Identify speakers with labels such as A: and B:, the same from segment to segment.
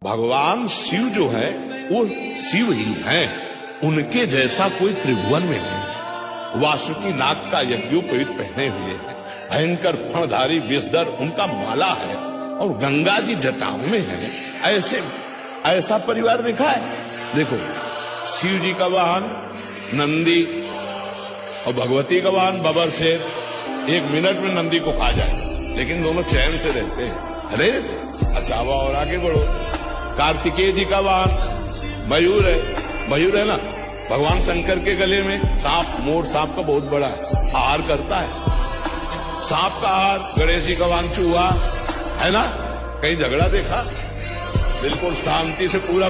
A: भगवान शिव जो है वो शिव ही हैं, उनके जैसा कोई त्रिभुवन में नहीं है। वासुकी नाग का यज्ञोपवीत पहने हुए हैं, भयंकर फणधारी विषधर उनका माला है और गंगा जी जटाओं में है। ऐसा परिवार देखा है? देखो, शिव जी का वाहन नंदी और भगवती का वाहन बबर शेर। 1 मिनट में नंदी को खा जाए, लेकिन दोनों चैन से रहते हैं। अरे अच्छा, और आगे बढ़ो। कार्तिकेय जी का वाहन मयूर है ना। भगवान शंकर के गले में सांप, मोर सांप का बहुत बड़ा हार करता है। सांप का हार। गणेश जी का वाहन चूहा है ना। कहीं झगड़ा देखा? बिल्कुल शांति से पूरा।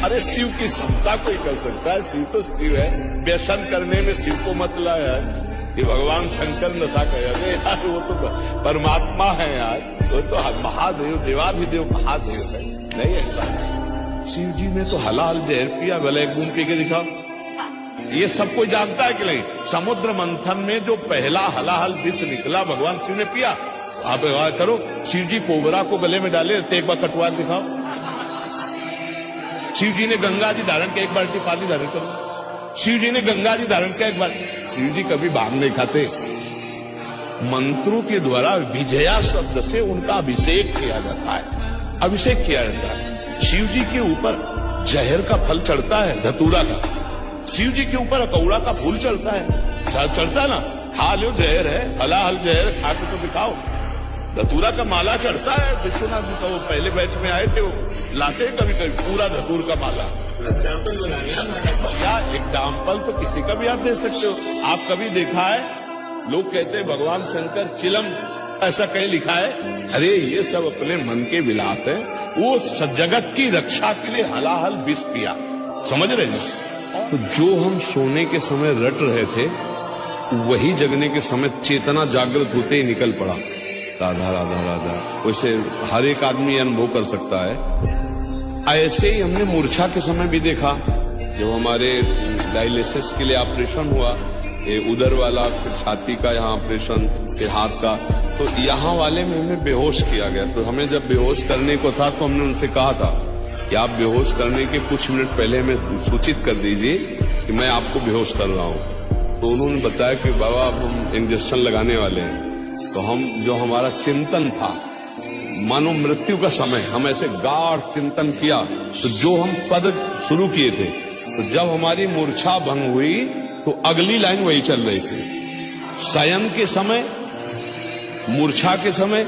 A: अरे शिव की क्षमता कोई कर सकता है? शिव तो शिव है। व्यसन करने में शिव को मत लाया है कि भगवान शंकर नशा कर। अरे यार, वो तो परमात्मा है यार, वो तो महादेव, देवाधिदेव महादेव है। नहीं, ऐसा नहीं। शिव जी ने तो हलाल जहर पिया। भले एक बूंद पी के दिखाओ। ये सब कोई जानता है कि नहीं? समुद्र मंथन में जो पहला हलाहल विष निकला, भगवान शिव ने पिया। आप करो, शिव जी कोबरा को गले में डाले, एक बार कटवा दिखाओ। शिव जी ने गंगा जी धारण किया, 1 बाल्टी पानी धारण करो। शिव जी ने गंगा जी धारण किया, 1 बाल्टी। शिव जी कभी भांग नहीं खाते। मंत्रों के द्वारा विजया शब्द से उनका अभिषेक किया जाता है। अभिषेक किया जाता है। शिव जी के ऊपर जहर का फल चढ़ता है, धतूरा का। शिव जी के ऊपर अकौड़ा का फूल चढ़ता है, चढ़ता है ना। खा लो, जहर है, हलाहल जहर खा के तो दिखाओ। धतूरा का माला चढ़ता है। विश्वनाथ जी का वो पहले बैच में आए थे, वो लाते कभी कभी पूरा धतूर का माला। या एग्जाम्पल तो किसी का भी आप दे सकते हो। आप कभी देखा है? लोग कहते हैं भगवान शंकर चिलम, ऐसा कहीं लिखा है? अरे ये सब अपने मन के विलास है। वो जगत की रक्षा के लिए हलाहल विष पिया। समझ रहे हैं? तो जो हम सोने के समय रट रहे थे, वही जगने के समय चेतना जागृत होते ही निकल पड़ा। राधा राधा राधा। वैसे हर एक आदमी अनुभव कर सकता है। ऐसे ही हमने मूर्छा के समय भी देखा। जब हमारे डायलिसिस के लिए ऑपरेशन हुआ, ये उधर वाला, फिर छाती का यहाँ ऑपरेशन, फिर हाथ का, तो यहाँ वाले में हमें बेहोश किया गया। तो हमें जब बेहोश करने को था, तो हमने उनसे कहा था कि आप बेहोश करने के कुछ मिनट पहले हमें सूचित कर दीजिए कि मैं आपको बेहोश कर रहा हूँ। तो उन्होंने बताया कि बाबा अब हम इंजेक्शन लगाने वाले हैं। तो हम, जो हमारा चिंतन था, मानो मृत्यु का समय, हम ऐसे गाढ़ चिंतन किया। तो जो हम पद शुरू किए थे, तो जब हमारी मूर्छा भंग हुई, तो अगली लाइन वही चल रही थी। शयन के समय, मूर्छा के समय,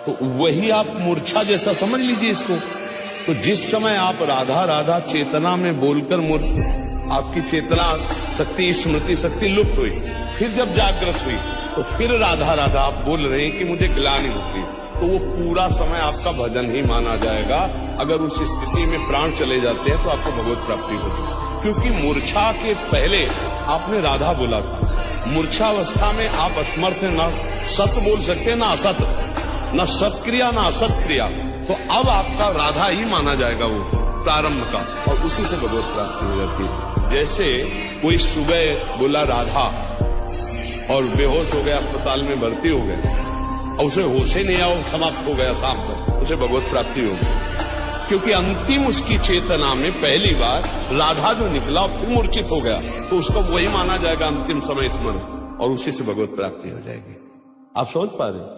A: तो वही आप मूर्छा जैसा समझ लीजिए इसको। तो जिस समय आप राधा राधा चेतना में बोलकर आपकी चेतना शक्ति, स्मृति शक्ति लुप्त हुई, फिर जब जागृत हुई, तो फिर राधा राधा आप बोल रहे हैं कि मुझे ग्लानि होती, तो वो पूरा समय आपका भजन ही माना जाएगा। अगर उस स्थिति में प्राण चले जाते हैं, तो आपको भगवत प्राप्ति होगी। क्योंकि मूर्छा के पहले आपने राधा बोला था। मूर्छावस्था में आप असमर्थ हैं, ना सत बोल सकते, ना असत, ना सत्क्रिया ना असत क्रिया। तो अब आपका राधा ही माना जाएगा वो प्रारंभ का, और उसी से भगवत प्राप्ति हो जाती है। जैसे कोई सुबह बोला राधा और बेहोश हो गया, अस्पताल में भर्ती हो गया, और उसे होश ही नहीं आया, समाप्त हो गया शाम तक, उसे भगवत प्राप्ति हो गई। क्योंकि अंतिम उसकी चेतना में पहली बार राधा जो निकला, फिर मूर्छित हो गया, तो उसको वही माना जाएगा अंतिम समय स्मरण, और उसी से भगवत प्राप्ति हो जाएगी। आप सोच पा रहे?